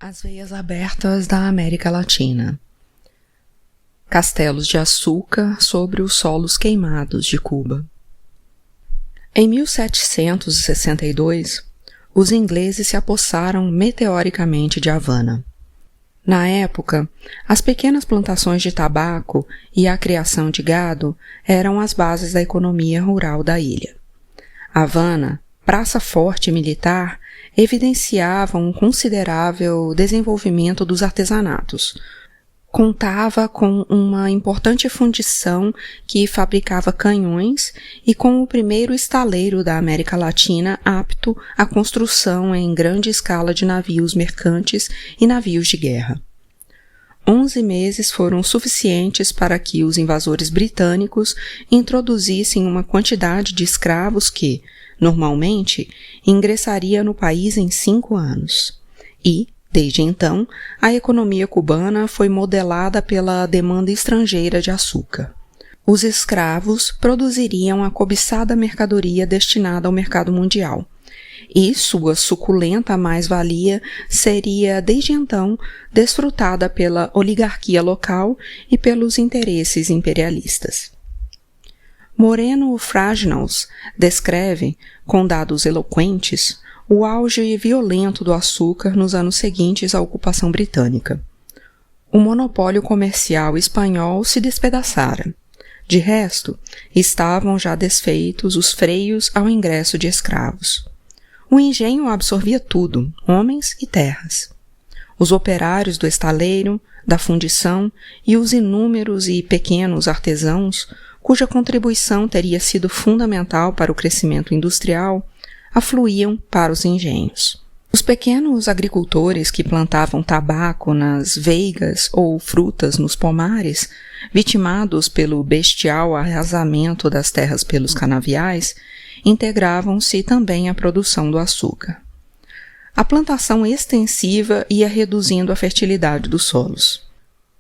As veias abertas da América Latina. Castelos de açúcar sobre os solos queimados de Cuba. Em 1762, os ingleses se apossaram meteoricamente de Havana. Na época, as pequenas plantações de tabaco e a criação de gado eram as bases da economia rural da ilha. Havana, praça forte militar, evidenciava um considerável desenvolvimento dos artesanatos. Contava com uma importante fundição que fabricava canhões e com o primeiro estaleiro da América Latina apto à construção em grande escala de navios mercantes e navios de guerra. 11 meses foram suficientes para que os invasores britânicos introduzissem uma quantidade de escravos que, normalmente, ingressaria no país em 5 anos. E, desde então, a economia cubana foi modelada pela demanda estrangeira de açúcar. Os escravos produziriam a cobiçada mercadoria destinada ao mercado mundial, e sua suculenta mais-valia seria, desde então, desfrutada pela oligarquia local e pelos interesses imperialistas. Moreno Fraginals descreve, com dados eloquentes, o auge violento do açúcar nos anos seguintes à ocupação britânica. O monopólio comercial espanhol se despedaçara. De resto, estavam já desfeitos os freios ao ingresso de escravos. O engenho absorvia tudo, homens e terras. Os operários do estaleiro, da fundição e os inúmeros e pequenos artesãos, cuja contribuição teria sido fundamental para o crescimento industrial, afluíam para os engenhos. Os pequenos agricultores que plantavam tabaco nas veigas ou frutas nos pomares, vitimados pelo bestial arrasamento das terras pelos canaviais, integravam-se também à produção do açúcar. A plantação extensiva ia reduzindo a fertilidade dos solos.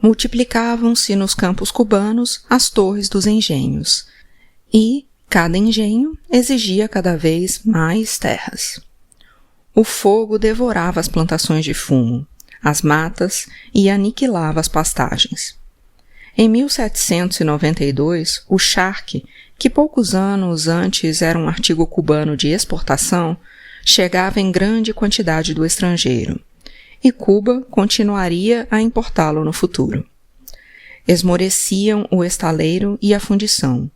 Multiplicavam-se nos campos cubanos as torres dos engenhos, e cada engenho exigia cada vez mais terras. O fogo devorava as plantações de fumo, as matas e aniquilava as pastagens. Em 1792, o charque, que poucos anos antes era um artigo cubano de exportação, chegava em grande quantidade do estrangeiro, e Cuba continuaria a importá-lo no futuro. Esmoreciam o estaleiro e a fundição.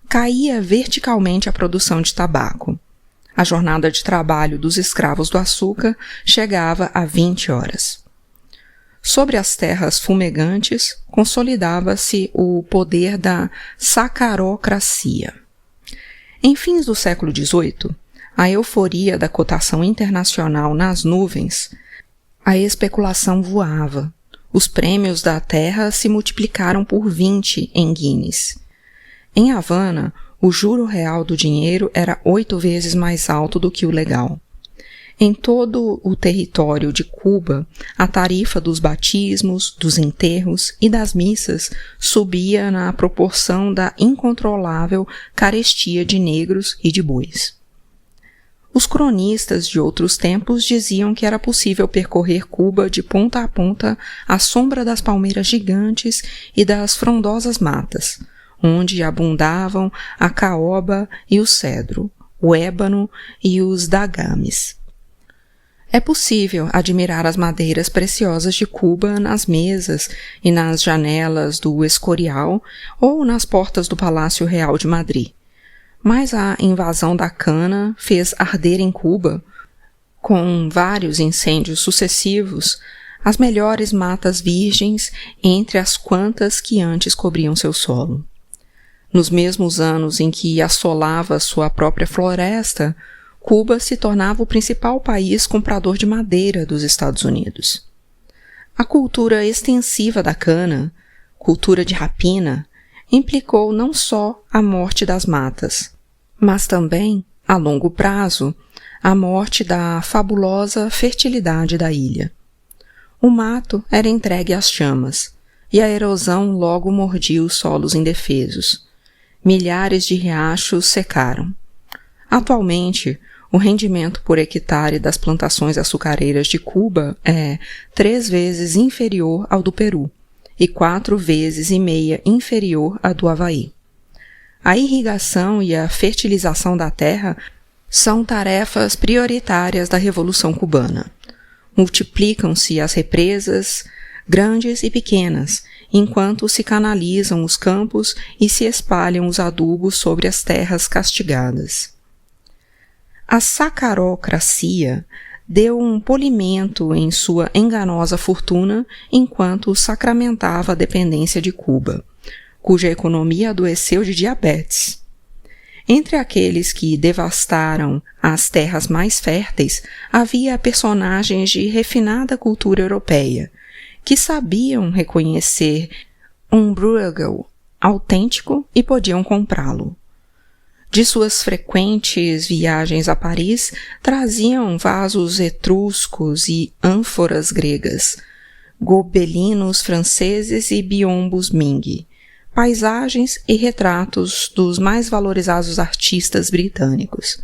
Caía verticalmente a produção de tabaco. A jornada de trabalho dos escravos do açúcar chegava a 20 horas. Sobre as terras fumegantes, consolidava-se o poder da sacarocracia. Em fins do século XVIII, a euforia da cotação internacional nas nuvens, a especulação voava. Os prêmios da terra se multiplicaram por 20 em guinées. Em Havana, o juro real do dinheiro era 8 vezes mais alto do que o legal. Em todo o território de Cuba, a tarifa dos batismos, dos enterros e das missas subia na proporção da incontrolável carestia de negros e de bois. Os cronistas de outros tempos diziam que era possível percorrer Cuba de ponta a ponta à sombra das palmeiras gigantes e das frondosas matas, onde abundavam a caoba e o cedro, o ébano e os dagames. É possível admirar as madeiras preciosas de Cuba nas mesas e nas janelas do Escorial ou nas portas do Palácio Real de Madrid. Mas a invasão da cana fez arder em Cuba, com vários incêndios sucessivos, as melhores matas virgens entre as quantas que antes cobriam seu solo. Nos mesmos anos em que assolava sua própria floresta, Cuba se tornava o principal país comprador de madeira dos Estados Unidos. A cultura extensiva da cana, cultura de rapina, implicou não só a morte das matas, mas também, a longo prazo, a morte da fabulosa fertilidade da ilha. O mato era entregue às chamas, e a erosão logo mordia os solos indefesos. Milhares de riachos secaram. Atualmente, o rendimento por hectare das plantações açucareiras de Cuba é 3 vezes inferior ao do Peru e 4,5 vezes inferior à do Havaí. A irrigação e a fertilização da terra são tarefas prioritárias da Revolução Cubana. Multiplicam-se as represas, grandes e pequenas, enquanto se canalizam os campos e se espalham os adubos sobre as terras castigadas. A sacarocracia deu um polimento em sua enganosa fortuna enquanto sacramentava a dependência de Cuba, cuja economia adoeceu de diabetes. Entre aqueles que devastaram as terras mais férteis, havia personagens de refinada cultura europeia, que sabiam reconhecer um Bruegel autêntico e podiam comprá-lo. De suas frequentes viagens a Paris, traziam vasos etruscos e ânforas gregas, gobelinos franceses e biombos Ming, paisagens e retratos dos mais valorizados artistas britânicos.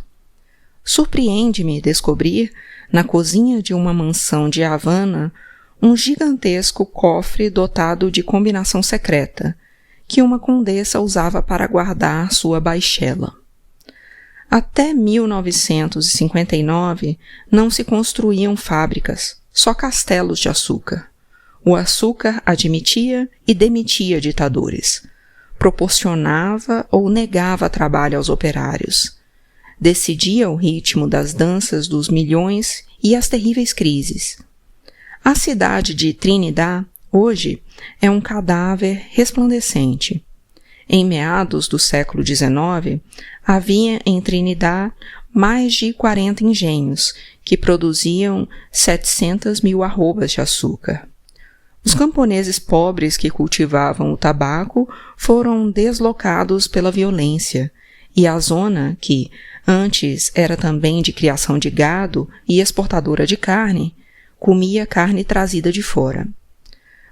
Surpreende-me descobrir, na cozinha de uma mansão de Havana, um gigantesco cofre dotado de combinação secreta, que uma condessa usava para guardar sua baixela. Até 1959 não se construíam fábricas, só castelos de açúcar. O açúcar admitia e demitia ditadores, proporcionava ou negava trabalho aos operários, decidia o ritmo das danças dos milhões e as terríveis crises. A cidade de Trinidad, hoje, é um cadáver resplandecente. Em meados do século XIX, havia em Trinidad mais de 40 engenhos que produziam 700 mil arrobas de açúcar. Os camponeses pobres que cultivavam o tabaco foram deslocados pela violência, e a zona, que antes era também de criação de gado e exportadora de carne, comia carne trazida de fora.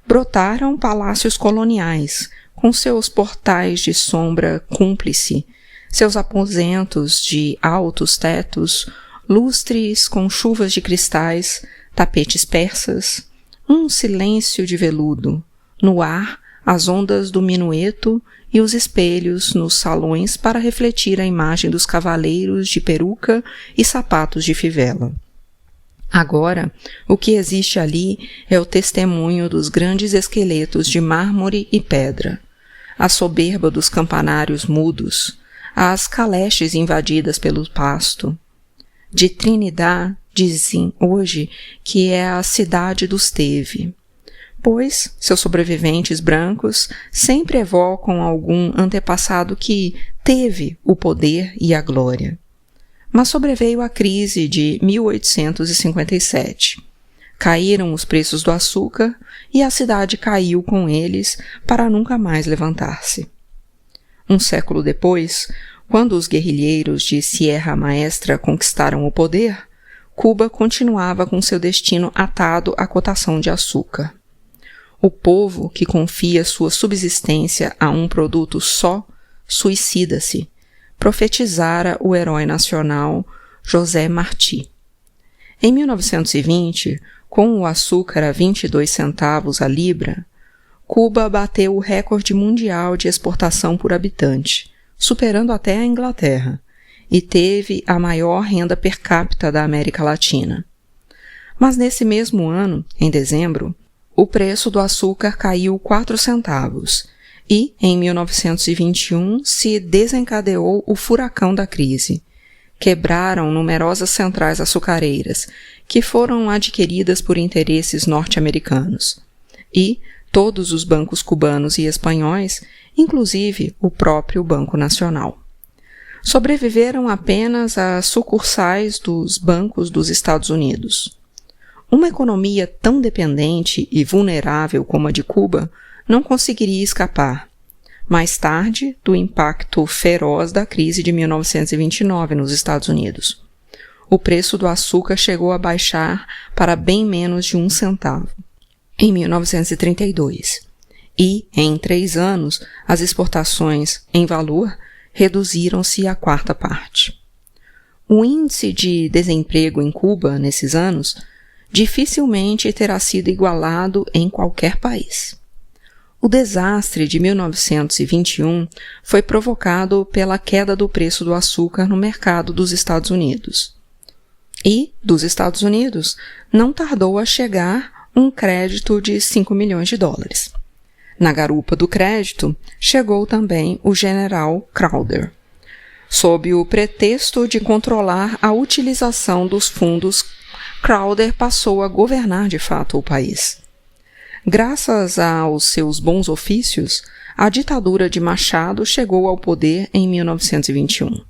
Brotaram palácios coloniais, com seus portais de sombra cúmplice, seus aposentos de altos tetos, lustres com chuvas de cristais, tapetes persas, um silêncio de veludo, no ar as ondas do minueto e os espelhos nos salões para refletir a imagem dos cavaleiros de peruca e sapatos de fivela. Agora, o que existe ali é o testemunho dos grandes esqueletos de mármore e pedra, a soberba dos campanários mudos, as caleches invadidas pelo pasto. De Trinidad dizem hoje que é a cidade dos teve, pois seus sobreviventes brancos sempre evocam algum antepassado que teve o poder e a glória. Mas sobreveio a crise de 1857. Caíram os preços do açúcar e a cidade caiu com eles para nunca mais levantar-se. Um século depois, quando os guerrilheiros de Sierra Maestra conquistaram o poder, Cuba continuava com seu destino atado à cotação de açúcar. O povo que confia sua subsistência a um produto só suicida-se, profetizara o herói nacional José Martí. Em 1920, com o açúcar a 22 centavos a libra, Cuba bateu o recorde mundial de exportação por habitante, superando até a Inglaterra, e teve a maior renda per capita da América Latina. Mas nesse mesmo ano, em dezembro, o preço do açúcar caiu 4 centavos e, em 1921, se desencadeou o furacão da crise. Quebraram numerosas centrais açucareiras, que foram adquiridas por interesses norte-americanos. E todos os bancos cubanos e espanhóis, inclusive o próprio Banco Nacional. Sobreviveram apenas as sucursais dos bancos dos Estados Unidos. Uma economia tão dependente e vulnerável como a de Cuba não conseguiria escapar, mais tarde, do impacto feroz da crise de 1929 nos Estados Unidos. O preço do açúcar chegou a baixar para bem menos de 1 centavo, em 1932, e, em 3 anos, as exportações, em valor, reduziram-se à 1/4 parte. O índice de desemprego em Cuba, nesses anos, dificilmente terá sido igualado em qualquer país. O desastre de 1921 foi provocado pela queda do preço do açúcar no mercado dos Estados Unidos. E, dos Estados Unidos, não tardou a chegar um crédito de 5 milhões de dólares. Na garupa do crédito, chegou também o general Crowder, sob o pretexto de controlar a utilização dos fundos. Crowder passou a governar de fato o país. Graças aos seus bons ofícios, a ditadura de Machado chegou ao poder em 1921.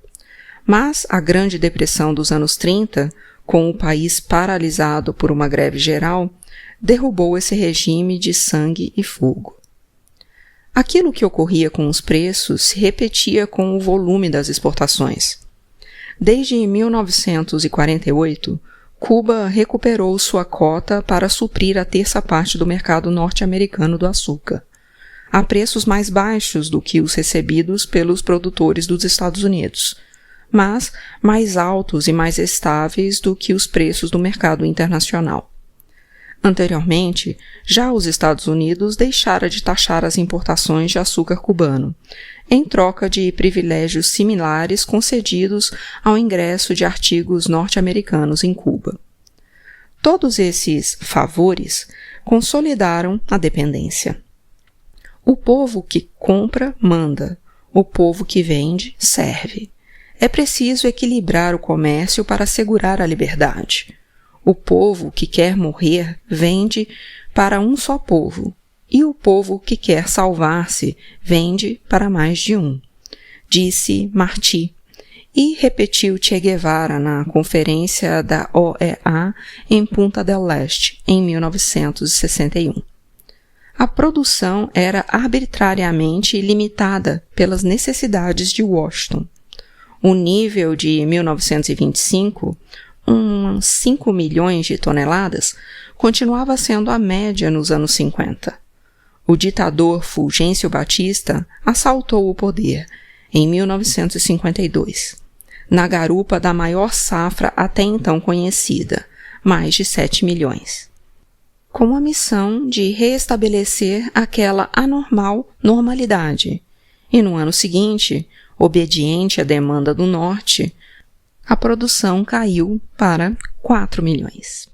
Mas a Grande Depressão dos anos 30, com o país paralisado por uma greve geral, derrubou esse regime de sangue e fogo. Aquilo que ocorria com os preços se repetia com o volume das exportações. Desde 1948, Cuba recuperou sua cota para suprir a terça parte do mercado norte-americano do açúcar, a preços mais baixos do que os recebidos pelos produtores dos Estados Unidos, mas mais altos e mais estáveis do que os preços do mercado internacional. Anteriormente, já os Estados Unidos deixara de taxar as importações de açúcar cubano, em troca de privilégios similares concedidos ao ingresso de artigos norte-americanos em Cuba. Todos esses favores consolidaram a dependência. O povo que compra, manda. O povo que vende, serve. É preciso equilibrar o comércio para assegurar a liberdade. O povo que quer morrer vende para um só povo, e o povo que quer salvar-se vende para mais de um, disse Martí, e repetiu Che Guevara na conferência da OEA em Punta del Este, em 1961. A produção era arbitrariamente limitada pelas necessidades de Washington. O nível de 1925, 5 milhões de toneladas, continuava sendo a média nos anos 50. O ditador Fulgêncio Batista assaltou o poder em 1952, na garupa da maior safra até então conhecida, mais de 7 milhões, com a missão de reestabelecer aquela anormal normalidade. E no ano seguinte, obediente à demanda do Norte, a produção caiu para 4 milhões.